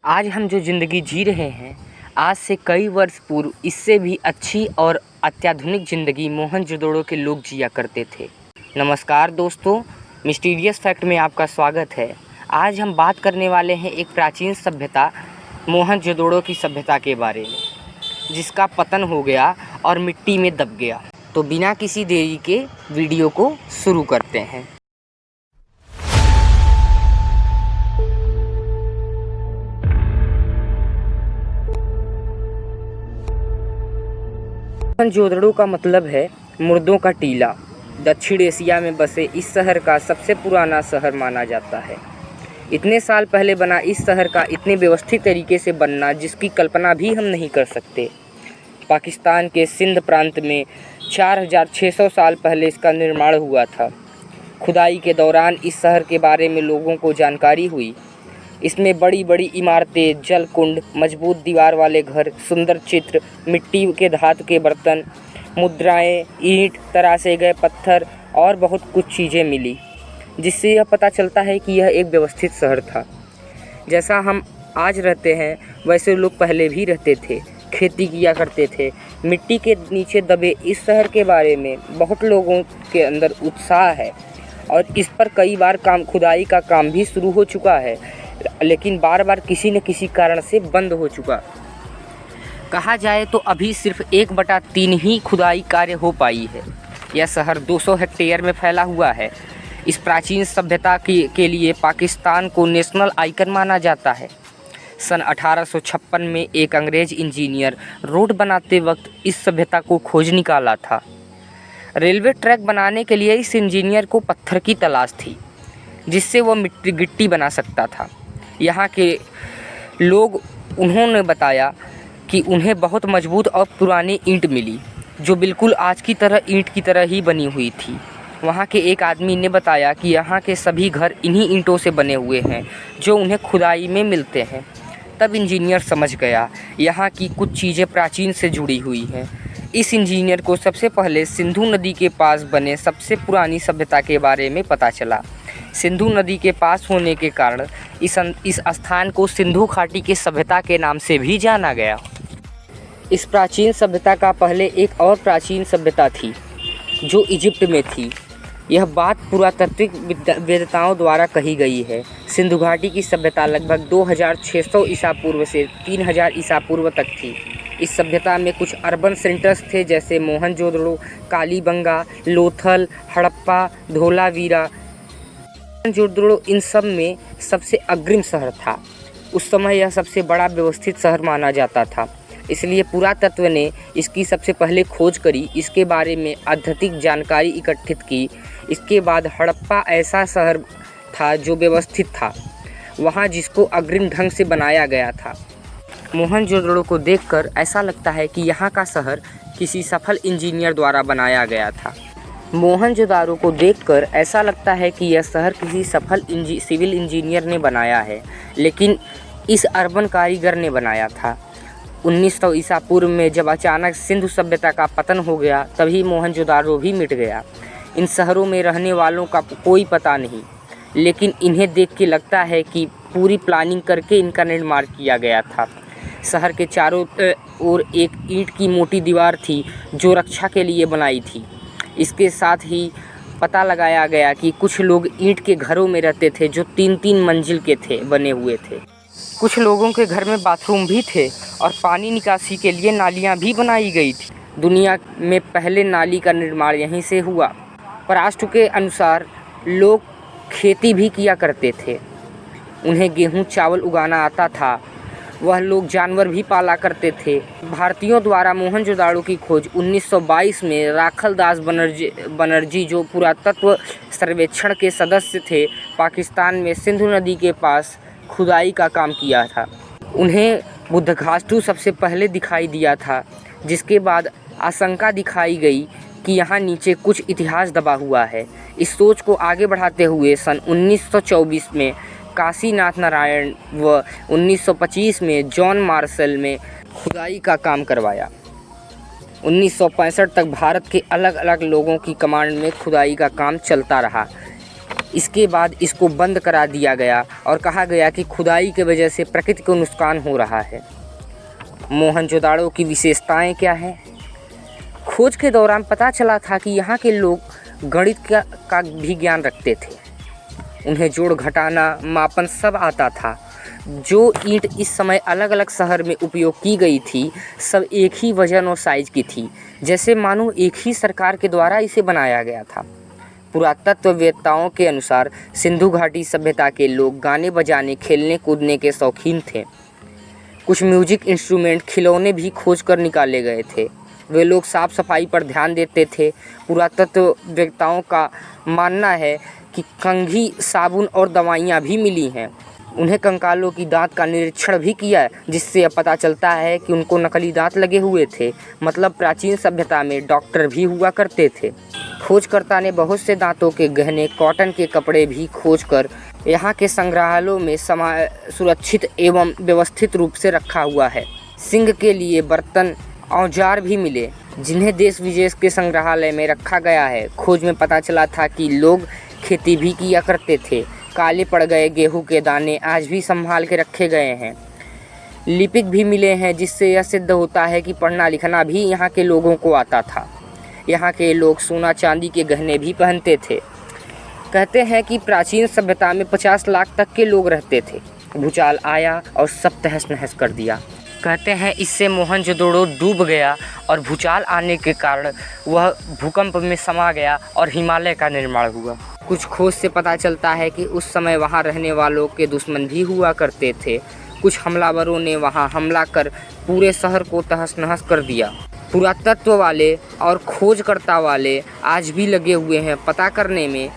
आज हम जो ज़िंदगी जी रहे हैं, आज से कई वर्ष पूर्व इससे भी अच्छी और अत्याधुनिक ज़िंदगी मोहनजोदड़ो के लोग जिया करते थे। नमस्कार दोस्तों, मिस्टीरियस फैक्ट में आपका स्वागत है। आज हम बात करने वाले हैं एक प्राचीन सभ्यता मोहनजोदड़ो की सभ्यता के बारे में, जिसका पतन हो गया और मिट्टी में दब गया। तो बिना किसी देरी के वीडियो को शुरू करते हैं। मोहनजोदड़ो का मतलब है मुर्दों का टीला। दक्षिण एशिया में बसे इस शहर का सबसे पुराना शहर माना जाता है। इतने साल पहले बना इस शहर का इतने व्यवस्थित तरीके से बनना जिसकी कल्पना भी हम नहीं कर सकते। पाकिस्तान के सिंध प्रांत में 4600 साल पहले इसका निर्माण हुआ था। खुदाई के दौरान इस शहर के बारे में लोगों को जानकारी हुई। इसमें बड़ी बड़ी इमारतें, जल कुंड, मजबूत दीवार वाले घर, सुंदर चित्र, मिट्टी के धातु के बर्तन, मुद्राएं, ईंट, तराशे गए पत्थर और बहुत कुछ चीज़ें मिली, जिससे यह पता चलता है कि यह एक व्यवस्थित शहर था। जैसा हम आज रहते हैं वैसे लोग पहले भी रहते थे, खेती किया करते थे। मिट्टी के नीचे दबे इस शहर के बारे में बहुत लोगों के अंदर उत्साह है और इस पर कई बार खुदाई का काम भी शुरू हो चुका है, लेकिन बार बार किसी न किसी कारण से बंद हो चुका। कहा जाए तो अभी सिर्फ 1/3 ही खुदाई कार्य हो पाई है। यह शहर 200 हेक्टेयर में फैला हुआ है। इस प्राचीन सभ्यता के लिए पाकिस्तान को नेशनल आइकन माना जाता है। सन 1856 में एक अंग्रेज इंजीनियर रोड बनाते वक्त इस सभ्यता को खोज निकाला था। रेलवे ट्रैक बनाने के लिए इस इंजीनियर को पत्थर की तलाश थी, जिससे वह गिट्टी बना सकता था। यहाँ के लोग उन्होंने बताया कि उन्हें बहुत मजबूत और पुरानी ईंट मिली, जो बिल्कुल आज की तरह ईंट की तरह ही बनी हुई थी। वहाँ के एक आदमी ने बताया कि यहाँ के सभी घर इन्हीं ईंटों से बने हुए हैं, जो उन्हें खुदाई में मिलते हैं। तब इंजीनियर समझ गया यहाँ की कुछ चीज़ें प्राचीन से जुड़ी हुई हैं। इस इंजीनियर को सबसे पहले सिंधु नदी के पास बने सबसे पुरानी सभ्यता के बारे में पता चला। सिंधु नदी के पास होने के कारण इस स्थान को सिंधु घाटी की सभ्यता के नाम से भी जाना गया। इस प्राचीन सभ्यता का पहले एक और प्राचीन सभ्यता थी, जो इजिप्ट में थी। यह बात पुरातात्विक वेदताओं द्वारा कही गई है। सिंधु घाटी की सभ्यता लगभग 2600 ईसा पूर्व से 3000 ईसा पूर्व तक थी। इस सभ्यता में कुछ अर्बन सेंटर्स थे, जैसे मोहनजोदड़ो, कालीबंगा, लोथल, हड़प्पा, धोलावीरा। मोहनजोदड़ो इन सब में सबसे अग्रिम शहर था। उस समय यह सबसे बड़ा व्यवस्थित शहर माना जाता था, इसलिए पुरातत्व ने इसकी सबसे पहले खोज करी, इसके बारे में आध्यात्मिक जानकारी इकट्ठित की। इसके बाद हड़प्पा ऐसा शहर था जो व्यवस्थित था, वहाँ जिसको अग्रिम ढंग से बनाया गया था। मोहनजोदड़ो को देखकर ऐसा लगता है कि यहाँ का शहर किसी सफल इंजीनियर द्वारा बनाया गया था। मोहनजोदड़ो को देखकर ऐसा लगता है कि यह शहर किसी सफल सिविल इंजीनियर ने बनाया है, लेकिन इस अर्बन कारीगर ने बनाया था। 1900 ईसा पूर्व में जब अचानक सिंधु सभ्यता का पतन हो गया, तभी मोहनजोदड़ो भी मिट गया। इन शहरों में रहने वालों का कोई पता नहीं, लेकिन इन्हें देख के लगता है कि पूरी प्लानिंग करके इनका निर्माण किया गया था। शहर के चारों ओर एक ईंट की मोटी दीवार थी, जो रक्षा के लिए बनाई थी। इसके साथ ही पता लगाया गया कि कुछ लोग ईंट के घरों में रहते थे, जो 3-3 मंजिल के थे, बने हुए थे। कुछ लोगों के घर में बाथरूम भी थे और पानी निकासी के लिए नालियां भी बनाई गई थी। दुनिया में पहले नाली का निर्माण यहीं से हुआ। पराशु के अनुसार लोग खेती भी किया करते थे। उन्हें गेहूं चावल उगाना आता था। वह लोग जानवर भी पाला करते थे। भारतीयों द्वारा मोहनजोदड़ो की खोज 1922 में राखलदास बनर्जी, जो पुरातत्व सर्वेक्षण के सदस्य थे, पाकिस्तान में सिंधु नदी के पास खुदाई का काम किया था। उन्हें बुद्धघाटू सबसे पहले दिखाई दिया था, जिसके बाद आशंका दिखाई गई कि यहाँ नीचे कुछ इतिहास दबा हुआ है। इस सोच को आगे बढ़ाते हुए सन 1924 में काशीनाथ नारायण व 1925 में जॉन मार्शल में खुदाई का काम करवाया। 1965 तक भारत के अलग अलग लोगों की कमांड में खुदाई का काम चलता रहा। इसके बाद इसको बंद करा दिया गया और कहा गया कि खुदाई की वजह से प्रकृति को नुकसान हो रहा है। मोहनजोदाड़ो की विशेषताएं क्या हैं? खोज के दौरान पता चला था कि यहाँ के लोग गणित का भी ज्ञान रखते थे। उन्हें जोड़ घटाना मापन सब आता था। जो ईंट इस समय अलग अलग शहर में उपयोग की गई थी सब एक ही वजन और साइज की थी, जैसे मानो एक ही सरकार के द्वारा इसे बनाया गया था। पुरातत्ववेत्ताओं के अनुसार सिंधु घाटी सभ्यता के लोग गाने बजाने, खेलने कूदने के शौकीन थे। कुछ म्यूजिक इंस्ट्रूमेंट, खिलौने भी खोज कर निकाले गए थे। वे लोग साफ सफाई पर ध्यान देते थे। पुरातत्ववेत्ताओं का मानना है कि कंघी, साबुन और दवाइयाँ भी मिली हैं। उन्हें कंकालों की दांत का निरीक्षण भी किया, जिससे यह पता चलता है कि उनको नकली दांत लगे हुए थे। मतलब प्राचीन सभ्यता में डॉक्टर भी हुआ करते थे। खोजकर्ता ने बहुत से दांतों के गहने, कॉटन के कपड़े भी खोजकर यहाँ के संग्रहालयों में सुरक्षित एवं व्यवस्थित रूप से रखा हुआ है। सिंह के लिए बर्तन, औजार भी मिले, जिन्हें देश विदेश के संग्रहालय में रखा गया है। खोज में पता चला था कि लोग खेती भी किया करते थे। काले पड़ गए गेहूं के दाने आज भी संभाल के रखे गए हैं। लिपिक भी मिले हैं, जिससे यह सिद्ध होता है कि पढ़ना लिखना भी यहाँ के लोगों को आता था। यहाँ के लोग सोना चांदी के गहने भी पहनते थे। कहते हैं कि प्राचीन सभ्यता में 50 लाख तक के लोग रहते थे। भूचाल आया और सब तहस नहस कर दिया। कहते हैं इससे मोहनजोदड़ो डूब गया और भूचाल आने के कारण वह भूकंप में समा गया और हिमालय का निर्माण हुआ। कुछ खोज से पता चलता है कि उस समय वहां रहने वालों के दुश्मन भी हुआ करते थे। कुछ हमलावरों ने वहां हमला कर पूरे शहर को तहस नहस कर दिया। पुरातत्व वाले और खोजकर्ता वाले आज भी लगे हुए हैं पता करने में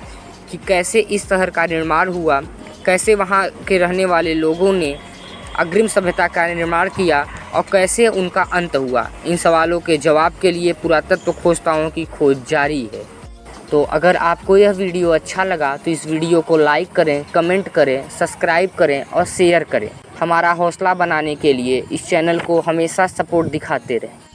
कि कैसे इस शहर का निर्माण हुआ, कैसे वहां के रहने वाले लोगों ने अग्रिम सभ्यता का निर्माण किया और कैसे उनका अंत हुआ। इन सवालों के जवाब के लिए पुरातत्व खोजताओं की खोज जारी है। तो अगर आपको यह वीडियो अच्छा लगा तो इस वीडियो को लाइक करें, कमेंट करें, सब्सक्राइब करें और शेयर करें। हमारा हौसला बनाने के लिए इस चैनल को हमेशा सपोर्ट दिखाते रहें।